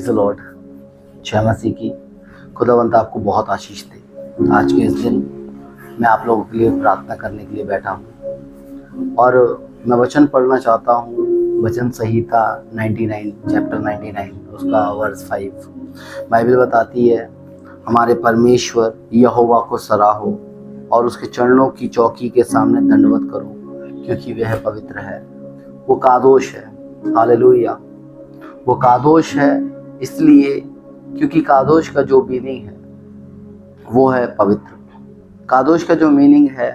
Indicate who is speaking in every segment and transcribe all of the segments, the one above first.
Speaker 1: इस लॉर्ड जय मसीह की। खुदावंत आपको बहुत आशीष दे। आज के इस दिन मैं आप लोगों के लिए प्रार्थना करने के लिए बैठा हूँ और मैं वचन पढ़ना चाहता हूँ। वचन संहिता 99 चैप्टर 99 उसका वर्स 5। बाइबल बताती है, हमारे परमेश्वर यहोवा को सराहो और उसके चरणों की चौकी के सामने दंडवत करो, क्योंकि वह पवित्र है, वो कादोश है। हालेलुया। वो कादोश है इसलिए क्योंकि कादोश का जो मीनिंग है वो है पवित्र। कादोश का जो मीनिंग है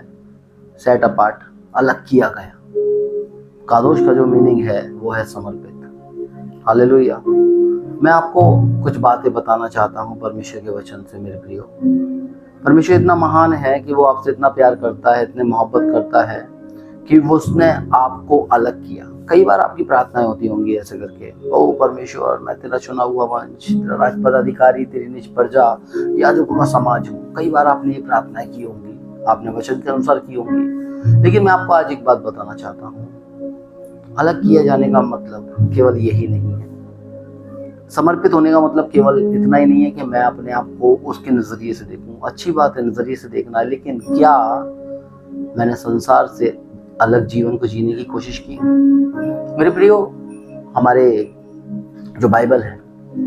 Speaker 1: सेट अपार्ट, अलग किया गया। कादोश का जो मीनिंग है वो है समर्पित। हालेलुया। मैं आपको कुछ बातें बताना चाहता हूँ परमेश्वर के वचन से। मेरे प्रियो, परमेश्वर इतना महान है कि वो आपसे इतना प्यार करता है, इतने मोहब्बत करता है कि वो उसने आपको अलग किया। कई बार आपकी प्रार्थनाएं होती होंगी ऐसे करके, ओ परमेश्वर मैं तेरा चुना हुआ वंश, तेरा राजपद अधिकारी, तेरी निज प्रजा, याजकों का समाज हूँ। कई बार आपने ये प्रार्थनाएं की होंगी, आपने वचन के अनुसार की होंगी। लेकिन मैं आपको आज एक बात बताना चाहता हूँ, अलग किया जाने का मतलब केवल यही नहीं है। समर्पित होने का मतलब केवल इतना ही नहीं है कि मैं अपने आप को उसके नजरिए से देखूं। अच्छी बात है नजरिए से देखना, लेकिन क्या मैंने संसार से अलग जीवन को जीने की कोशिश की? मेरे प्रियो, हमारे जो बाइबल है,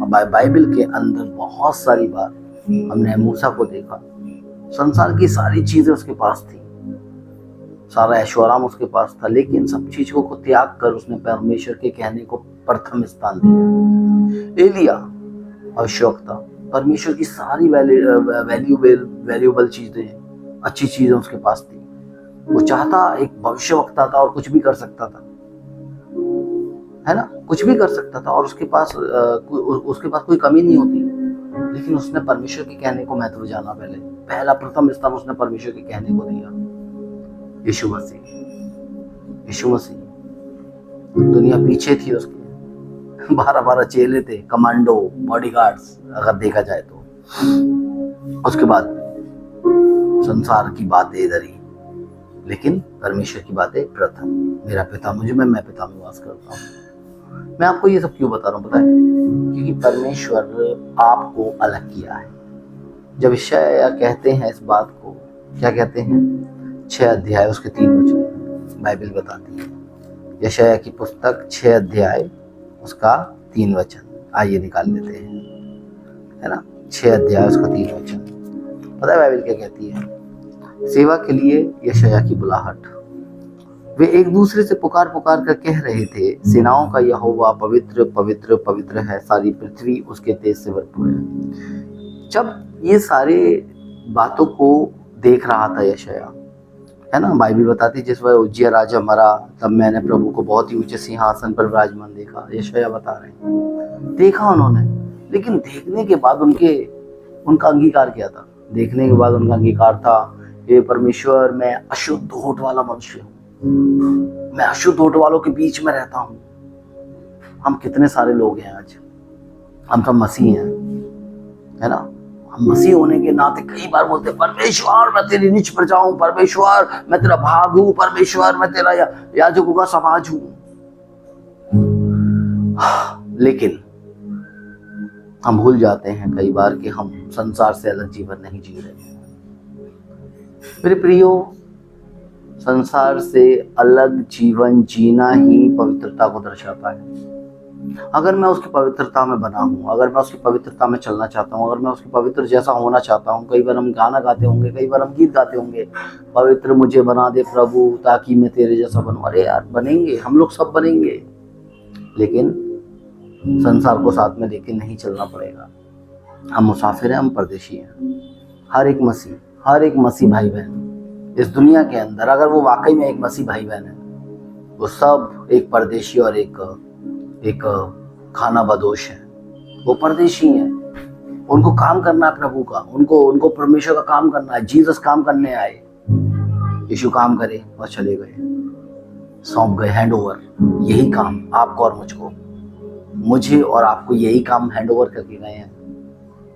Speaker 1: बाइबल के अंदर बहुत सारी बार हमने मूसा को देखा। संसार की सारी चीजें उसके पास थी, सारा ऐश्वर्य उसके पास था, लेकिन सब चीजों को त्याग कर उसने परमेश्वर के कहने को प्रथम स्थान दिया। एलिया आवश्यकता, परमेश्वर की सारी वैल्यूबल चीजें, अच्छी चीजें उसके पास थी। वो चाहता, एक भविष्यवक्ता था और कुछ भी कर सकता था, है ना, कुछ भी कर सकता था और उसके पास कोई कमी नहीं होती। लेकिन उसने परमेश्वर के कहने को महत्व जाना। पहला प्रथम स्थान उसने परमेश्वर के कहने को दिया। यीशु मसीह दुनिया पीछे थी उसके, 12 चेले थे, कमांडो, बॉडीगार्ड्स अगर देखा जाए तो। उसके बाद संसार की बातें इधर ही, लेकिन परमेश्वर की बातें प्रथम। मेरा पिता मुझ में, मैं पिता में वास करता हूँ। मैं आपको ये सब क्यों बता रहा हूँ पता है? क्योंकि परमेश्वर आपको अलग किया है। जब यशायाह कहते हैं इस बात को, क्या कहते हैं? 6 अध्याय उसके 3 वचन बाइबल बताती है। यशायाह की पुस्तक 6 अध्याय उसका 3 वचन, आइए निकाल लेते हैं, है ना। 6 अध्याय उसका 3 वचन, पता है बाइबल क्या कहती है? सेवा के लिए यशायाह की बुलाहट। वे एक दूसरे से पुकार कर कह रहे थे, सेनाओं का यहोवा पवित्र पवित्र पवित्र है, सारी पृथ्वी उसके तेज से भरपूर है। जब ये सारे बातों को देख रहा था यशायाह, है ना, बाइबल बताती जिस वक्त उज्जिया राजा मरा तब मैंने प्रभु को बहुत ही ऊंचे सिंहासन पर विराजमान देखा। यशायाह बता रहे हैं, देखा उन्होंने, लेकिन देखने के बाद उनका अंगीकार क्या था? देखने के बाद उनका अंगीकार था, हे परमेश्वर मैं अशुद्ध होठ वाला मनुष्य हूँ, मैं अशुद्ध होठ वालों के बीच में रहता हूँ। हम कितने सारे लोग हैं आज, हम सब मसीह हैं, है ना। हम मसीह होने के नाते कई बार बोलते हैं, परमेश्वर मैं तेरी निज प्रजा हूँ, परमेश्वर मैं तेरा भाग हूँ, परमेश्वर मैं तेरा याजकों का समाज हूँ। लेकिन हम भूल जाते हैं कई बार कि हम संसार से अलग जीवन नहीं जी रहे हैं। मेरे प्रियो, संसार से अलग जीवन जीना ही पवित्रता को दर्शाता है। अगर मैं उसकी पवित्रता में बना हूँ, अगर मैं उसकी पवित्रता में चलना चाहता हूँ, अगर मैं उसकी पवित्र जैसा होना चाहता हूँ। कई बार हम गाना गाते होंगे, कई बार हम गीत गाते होंगे, पवित्र मुझे बना दे प्रभु ताकि मैं तेरे जैसा बनूं। अरे यार, बनेंगे, हम लोग सब बनेंगे, लेकिन संसार को साथ में लेके नहीं चलना पड़ेगा। हम मुसाफिर हैं, हम परदेशी हैं। हर एक मसीह भाई बहन इस दुनिया के अंदर, अगर वो वाकई में एक मसीह भाई बहन है, वो सब एक परदेशी और एक खाना बदोश है। वो परदेशी है, उनको काम करना है प्रभु का, उनको परमेश्वर का काम करना है। जीसस काम करने आए, यीशु काम करे और चले गए, सौंप गए, हैंड ओवर। यही काम आपको और मुझको, मुझे और आपको यही काम हैंड ओवर करके गए हैं।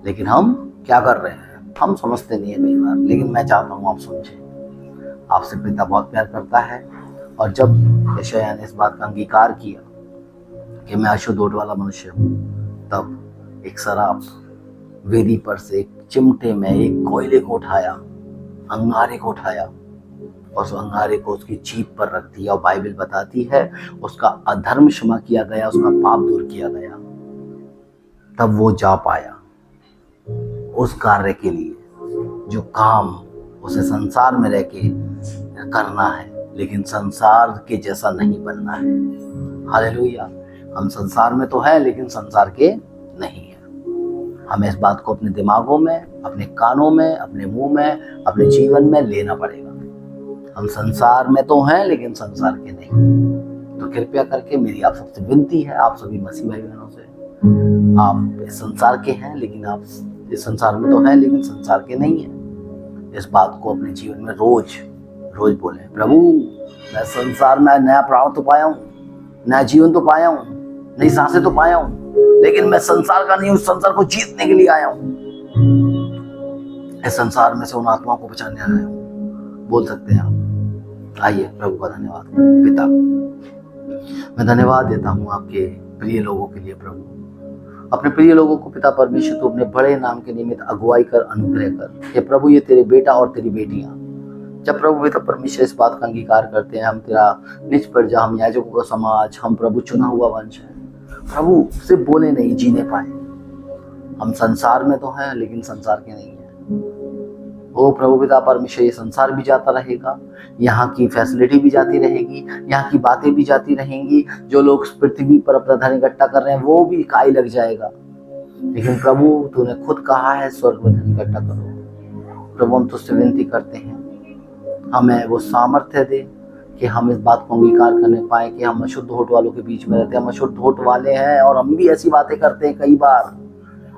Speaker 1: लेकिन हम क्या कर रहे हैं? हम समझते नहीं है कई बार, लेकिन मैं चाहता हूँ आप समझें। आपसे पिता बहुत प्यार करता है, और जब यशायाह ने इस बात का अंगीकार किया कि मैं अशुद्ध होठ वाला मनुष्य हूँ, तब एक शराब वेदी पर से एक चिमटे में एक कोयले को उठाया, अंगारे को उठाया और उस अंगारे को उसकी जीभ पर रख दिया। और बाइबल बताती है उसका अधर्म क्षमा किया गया, उसका पाप दूर किया गया। तब वो जा पाया उस कार्य के लिए जो काम उसे संसार में रह के करना है, लेकिन संसार के जैसा नहीं बनना है। हालेलुया। हम संसार में तो हैं लेकिन संसार के नहीं है। हमें इस बात को अपने दिमागों में, अपने कानों में, अपने मुंह में, अपने जीवन में लेना पड़ेगा। हम संसार में तो हैं लेकिन संसार के नहीं हैं। तो कृपया करके मेरी आप सबसे विनती है, आप सभी मसीह भाई बहनों से, आप इस संसार के हैं लेकिन आप इस संसार में तो हैं लेकिन संसार के नहीं हैं। इस बात को अपने जीवन में रोज रोज बोले, प्रभु मैं संसार में नया प्राण तो पाया हूँ, नया जीवन तो पाया हूँ, नई सांसें तो पाया हूँ, लेकिन मैं संसार का नहीं हूँ, संसार को जीतने के लिए आया हूँ। इस संसार में से उन आत्माओं को बचाने आया हूँ। बोल सकते हैं आप। आइए प्रभु का धन्यवाद करें। पिता, मैं धन्यवाद देता हूँ आपके प्रिय लोगों के लिए। प्रभु अपने प्रिय लोगों को पिता परमेश्वर तू अपने बड़े नाम के निमित्त अगुवाई कर, अनुग्रह कर। हे प्रभु ये तेरे बेटा और तेरी बेटियां जब प्रभु पिता परमेश्वर इस बात का अंगीकार करते हैं, हम तेरा निज प्रजा, हम याजकों का समाज, हम प्रभु चुना हुआ वंश है, प्रभु सिर्फ बोले नहीं जीने पाए। हम संसार में तो हैं लेकिन संसार के नहीं हैं। ओ प्रभु पिता परमेश्वर ये संसार भी जाता रहेगा, यहाँ की फैसिलिटी भी जाती रहेगी, यहाँ की बातें भी जाती रहेंगी, जो लोग पृथ्वी पर अपना धन इकट्ठा कर रहे हैं वो भी काई लग जाएगा। लेकिन प्रभु तूने खुद कहा है स्वर्ग में धन इकट्ठा करो। प्रभु हम तुझसे विनती करते हैं, हमें वो सामर्थ्य दे कि हम इस बात को अंगीकार करने पाए कि हम अशुद्ध होठ वालों के बीच में रहते हैं। हम अशुद्ध होठ वाले हैं और हम भी ऐसी बातें करते हैं। कई बार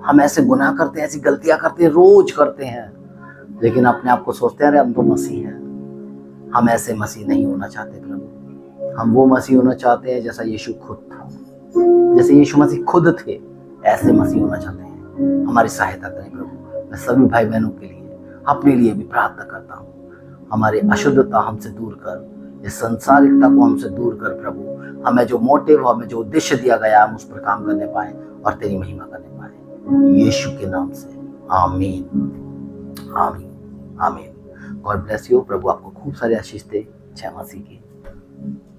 Speaker 1: हम ऐसे गुनाह करते हैं, ऐसी गलतियां करते हैं, रोज करते हैं, लेकिन अपने आप को सोचते हैं अरे हम तो मसीह हैं। हम ऐसे मसीह नहीं होना चाहते प्रभु। हम वो मसीह होना चाहते हैं जैसा यीशु खुद था, जैसे यीशु मसीह खुद थे, ऐसे मसीह होना चाहते हैं। हमारी सहायता करें प्रभु। मैं सभी भाई बहनों के लिए, अपने लिए भी प्रार्थना करता हूँ। हमारी अशुद्धता हमसे दूर कर, इस संसारिकता को हमसे दूर कर प्रभु। हमें जो मोटिव, हमें जो उद्देश्य दिया गया, हम उस पर काम करने पाए और तेरी महिमा करने पाए। यीशु के नाम से आमीन, आमीन, आमीन। God bless you. प्रभु आपको खूब सारे आशीष दे। जय मसीह की।